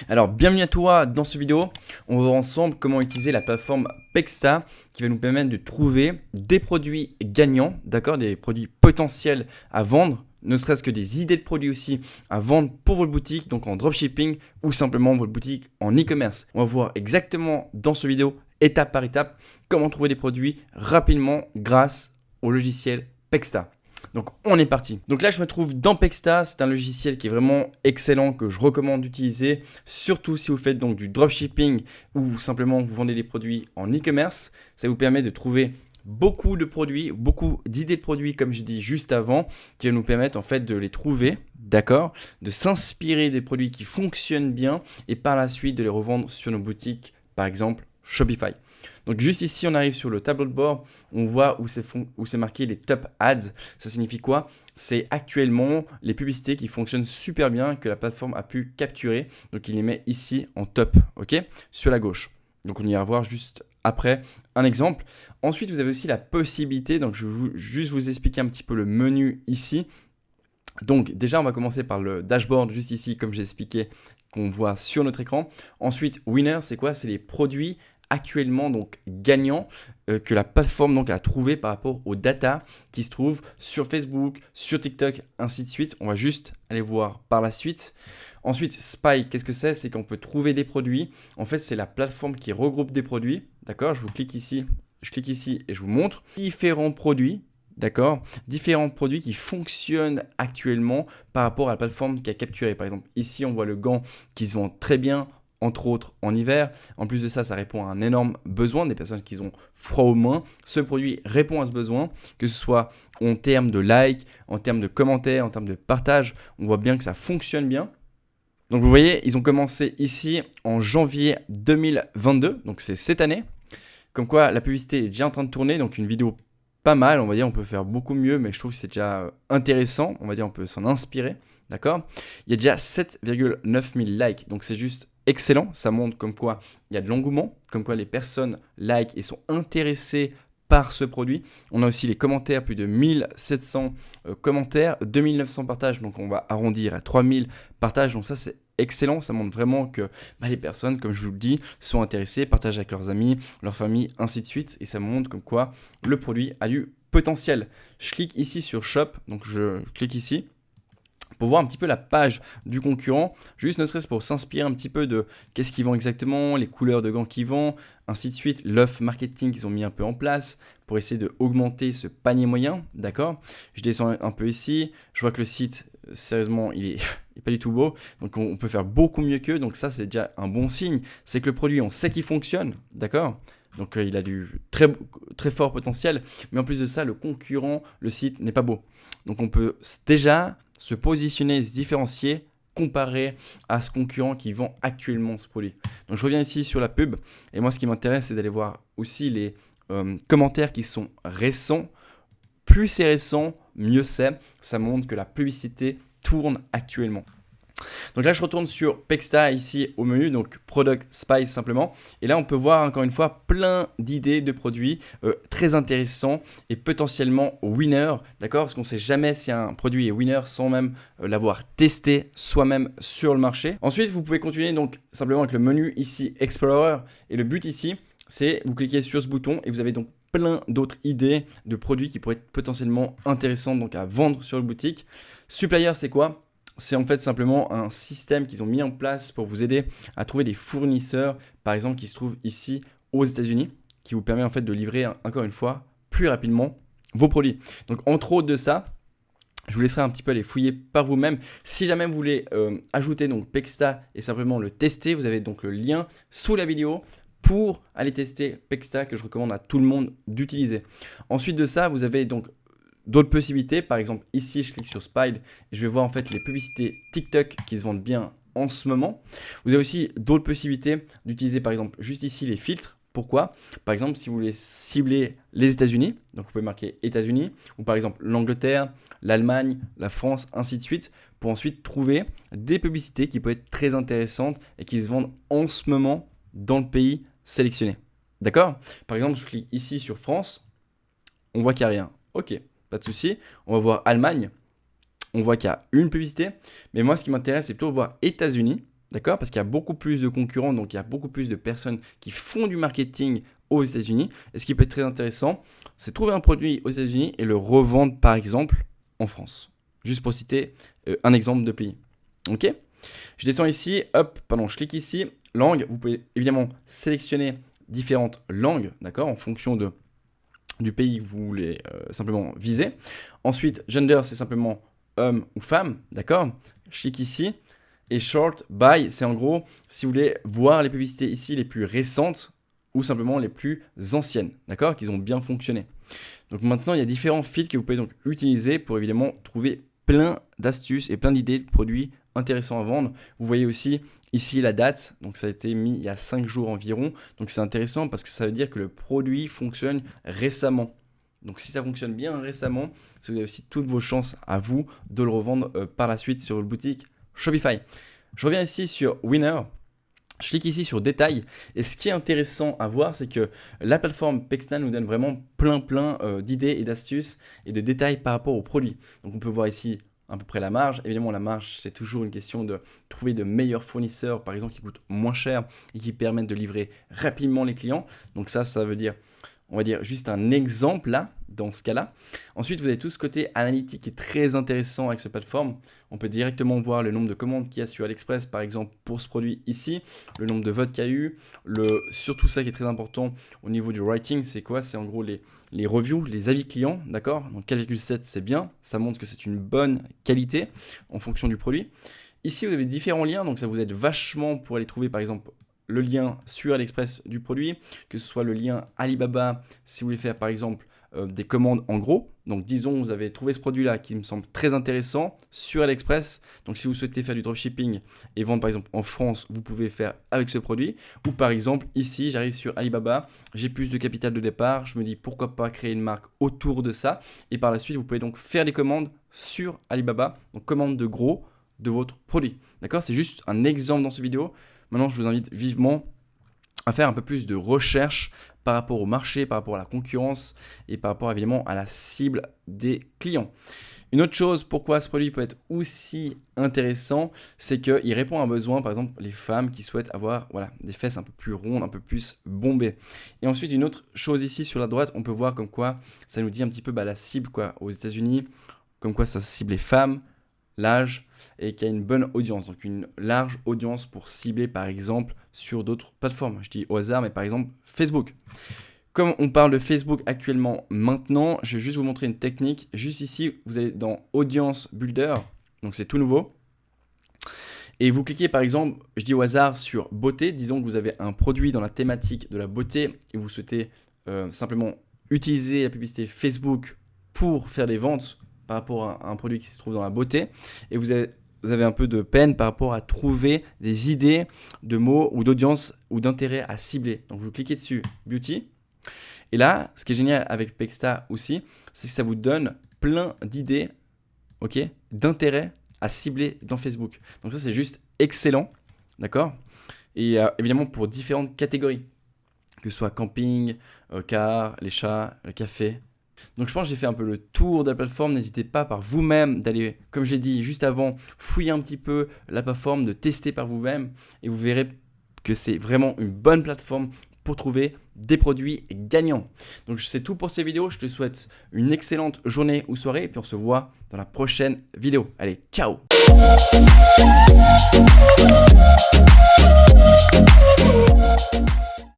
Alors, bienvenue à toi dans cette vidéo. On va voir ensemble comment utiliser la plateforme Pexta qui va nous permettre de trouver des produits gagnants, d'accord, des produits potentiels à vendre, ne serait-ce que des idées de produits aussi à vendre pour votre boutique, donc en dropshipping ou simplement votre boutique en e-commerce. On va voir exactement dans cette vidéo, étape par étape, comment trouver des produits rapidement grâce au logiciel Pexta. Donc on est parti. Donc là je me trouve dans Pexta, c'est un logiciel qui est vraiment excellent que je recommande d'utiliser, surtout si vous faites donc du dropshipping ou simplement vous vendez des produits en e-commerce. Ça vous permet de trouver beaucoup de produits, beaucoup d'idées de produits comme je dis juste avant, qui vont nous permettre en fait de les trouver, d'accord, de s'inspirer des produits qui fonctionnent bien et par la suite de les revendre sur nos boutiques, par exemple Shopify. Donc juste ici, on arrive sur le tableau de bord, on voit où c'est marqué les top ads. Ça signifie quoi? C'est actuellement les publicités qui fonctionnent super bien, que la plateforme a pu capturer. Donc il les met ici en top, ok, sur la gauche. Donc on ira voir juste après un exemple. Ensuite, vous avez aussi la possibilité, donc je vais juste vous expliquer un petit peu le menu ici. Donc déjà, on va commencer par le dashboard juste ici, comme j'ai expliqué, qu'on voit sur notre écran. Ensuite, winner, c'est quoi? C'est les produits actuellement donc gagnants que la plateforme donc a trouvé par rapport aux data qui se trouvent sur Facebook, sur TikTok, ainsi de suite. On va juste aller voir par la suite. Ensuite, Spy, qu'est-ce que c'est? C'est qu'on peut trouver des produits. En fait, c'est la plateforme qui regroupe des produits. D'accord? Je clique ici et je vous montre différents produits. D'accord, différents produits qui fonctionnent actuellement par rapport à la plateforme qui a capturé. Par exemple, ici, on voit le gant qui se vend très bien, entre autres en hiver. En plus de ça, ça répond à un énorme besoin des personnes qui ont froid aux mains. Ce produit répond à ce besoin, que ce soit en termes de likes, en termes de commentaires, en termes de partage. On voit bien que ça fonctionne bien. Donc vous voyez, ils ont commencé ici en janvier 2022, donc c'est cette année. Comme quoi, la publicité est déjà en train de tourner, donc une vidéo pas mal, on va dire, on peut faire beaucoup mieux, mais je trouve que c'est déjà intéressant, on va dire, on peut s'en inspirer, d'accord? Il y a déjà 7,9 000 likes, donc c'est juste excellent, ça montre comme quoi il y a de l'engouement, comme quoi les personnes like et sont intéressées par ce produit. On a aussi les commentaires, plus de 1700 commentaires, 2900 partages, donc on va arrondir à 3000 partages, donc ça c'est excellent, ça montre vraiment que les personnes, comme je vous le dis, sont intéressées, partagent avec leurs amis, leur famille, ainsi de suite, et ça montre comme quoi le produit a du potentiel. Je clique ici sur Shop, donc je clique ici pour voir un petit peu la page du concurrent, juste ne serait-ce pour s'inspirer un petit peu de qu'est-ce qu'ils vendent exactement, les couleurs de gants qu'ils vendent, ainsi de suite, l'offre marketing qu'ils ont mis un peu en place pour essayer d'augmenter ce panier moyen, d'accord? Je descends un peu ici, je vois que le site, sérieusement, il est pas du tout beau, donc on peut faire beaucoup mieux qu'eux, donc ça c'est déjà un bon signe, c'est que le produit, on sait qu'il fonctionne, d'accord? Donc il a du très, très fort potentiel, mais en plus de ça, le concurrent, le site n'est pas beau. Donc on peut déjà se positionner, se différencier comparé à ce concurrent qui vend actuellement ce produit. Donc je reviens ici sur la pub, et moi ce qui m'intéresse c'est d'aller voir aussi les commentaires qui sont récents. Plus c'est récent, mieux c'est. Ça montre que la publicité tourne actuellement. Donc là, je retourne sur Pexta ici au menu, donc Product Spice simplement. Et là, on peut voir encore une fois plein d'idées de produits très intéressants et potentiellement winner, d'accord? Parce qu'on ne sait jamais si un produit est winner sans même l'avoir testé soi-même sur le marché. Ensuite, vous pouvez continuer donc simplement avec le menu ici Explorer. Et le but ici, c'est vous cliquez sur ce bouton et vous avez donc plein d'autres idées de produits qui pourraient être potentiellement intéressantes donc à vendre sur le boutique. Supplier, c'est quoi? C'est en fait simplement un système qu'ils ont mis en place pour vous aider à trouver des fournisseurs, par exemple, qui se trouvent ici aux États-Unis, qui vous permet en fait de livrer, encore une fois, plus rapidement vos produits. Donc, entre autres de ça, je vous laisserai un petit peu aller fouiller par vous-même. Si jamais vous voulez ajouter donc Pexta et simplement le tester, vous avez donc le lien sous la vidéo pour aller tester Pexta que je recommande à tout le monde d'utiliser. Ensuite de ça, vous avez donc d'autres possibilités. Par exemple, ici, je clique sur Spy et je vais voir en fait les publicités TikTok qui se vendent bien en ce moment. Vous avez aussi d'autres possibilités d'utiliser par exemple juste ici les filtres. Pourquoi? Par exemple, si vous voulez cibler les États-Unis, donc vous pouvez marquer États-Unis, ou par exemple l'Angleterre, l'Allemagne, la France, ainsi de suite, pour ensuite trouver des publicités qui peuvent être très intéressantes et qui se vendent en ce moment dans le pays sélectionné. D'accord? Par exemple, je clique ici sur France, on voit qu'il n'y a rien. Ok, pas de souci. On va voir Allemagne, on voit qu'il y a une publicité, mais moi ce qui m'intéresse c'est plutôt voir États-Unis. d'accord? Parce qu'il y a beaucoup plus de concurrents, donc il y a beaucoup plus de personnes qui font du marketing aux États-Unis. Et ce qui peut être très intéressant, c'est trouver un produit aux États-Unis et le revendre par exemple en France. Juste pour citer un exemple de pays. Ok? Je descends ici, je clique ici, langue. Vous pouvez évidemment sélectionner différentes langues, d'accord, en fonction du pays que vous voulez simplement viser. Ensuite, gender, c'est simplement homme ou femme, d'accord? Je clique ici. Et short by, c'est en gros, si vous voulez voir les publicités ici les plus récentes ou simplement les plus anciennes, d'accord, qu'ils ont bien fonctionné. Donc maintenant, il y a différents filtres que vous pouvez donc utiliser pour évidemment trouver plein d'astuces et plein d'idées de produits intéressants à vendre. Vous voyez aussi ici la date, donc ça a été mis il y a 5 jours environ. Donc c'est intéressant parce que ça veut dire que le produit fonctionne récemment. Donc si ça fonctionne bien récemment, vous avez aussi toutes vos chances à vous de le revendre par la suite sur votre boutique Shopify. Je reviens ici sur Winner. Je clique ici sur détails et ce qui est intéressant à voir, c'est que la plateforme Pexta nous donne vraiment plein d'idées et d'astuces et de détails par rapport aux produits. Donc on peut voir ici à peu près la marge. Évidemment, la marge, c'est toujours une question de trouver de meilleurs fournisseurs, par exemple, qui coûtent moins cher et qui permettent de livrer rapidement les clients. Donc ça veut dire, on va dire, juste un exemple là, dans ce cas-là. Ensuite, vous avez tout ce côté analytique qui est très intéressant avec cette plateforme. On peut directement voir le nombre de commandes qu'il y a sur AliExpress, par exemple, pour ce produit ici, le nombre de votes qu'il y a eu, surtout ça qui est très important au niveau du writing, c'est quoi? C'est en gros les reviews, les avis clients, d'accord? Donc 4,7 c'est bien, ça montre que c'est une bonne qualité en fonction du produit. Ici, vous avez différents liens, donc ça vous aide vachement pour aller trouver, par exemple, le lien sur AliExpress du produit, que ce soit le lien Alibaba, si vous voulez faire, par exemple, des commandes en gros. Donc disons vous avez trouvé ce produit là qui me semble très intéressant sur AliExpress. Donc si vous souhaitez faire du dropshipping et vendre par exemple en France, vous pouvez faire avec ce produit. Ou par exemple ici j'arrive sur Alibaba, j'ai plus de capital de départ, je me dis pourquoi pas créer une marque autour de ça. Et par la suite vous pouvez donc faire des commandes sur Alibaba, donc commande de gros de votre produit. D'accord? C'est juste un exemple dans cette vidéo. Maintenant je vous invite vivement à faire un peu plus de recherche par rapport au marché, par rapport à la concurrence et par rapport évidemment à la cible des clients. Une autre chose, pourquoi ce produit peut être aussi intéressant, c'est qu'il répond à un besoin, par exemple les femmes qui souhaitent avoir des fesses un peu plus rondes, un peu plus bombées. Et ensuite, une autre chose ici sur la droite, on peut voir comme quoi ça nous dit un petit peu la cible aux États-Unis, comme quoi ça cible les femmes, l'âge et qu'il y a une bonne audience, donc une large audience pour cibler par exemple sur d'autres plateformes. Je dis au hasard, mais par exemple Facebook. Comme on parle de Facebook actuellement maintenant, je vais juste vous montrer une technique. Juste ici, vous allez dans Audience Builder, donc c'est tout nouveau. Et vous cliquez par exemple, je dis au hasard, sur beauté. Disons que vous avez un produit dans la thématique de la beauté et vous souhaitez simplement utiliser la publicité Facebook pour faire des ventes par rapport à un produit qui se trouve dans la beauté, et vous avez un peu de peine par rapport à trouver des idées de mots ou d'audience ou d'intérêt à cibler. Donc vous cliquez dessus, Beauty, et là, ce qui est génial avec Pexta aussi, c'est que ça vous donne plein d'idées, d'intérêt à cibler dans Facebook. Donc ça, c'est juste excellent, d'accord? Et évidemment pour différentes catégories, que ce soit camping, car, les chats, le café. Donc je pense que j'ai fait un peu le tour de la plateforme. N'hésitez pas par vous-même d'aller, comme je l'ai dit juste avant, fouiller un petit peu la plateforme, de tester par vous-même et vous verrez que c'est vraiment une bonne plateforme pour trouver des produits gagnants. Donc c'est tout pour cette vidéo. Je te souhaite une excellente journée ou soirée et puis on se voit dans la prochaine vidéo. Allez, ciao!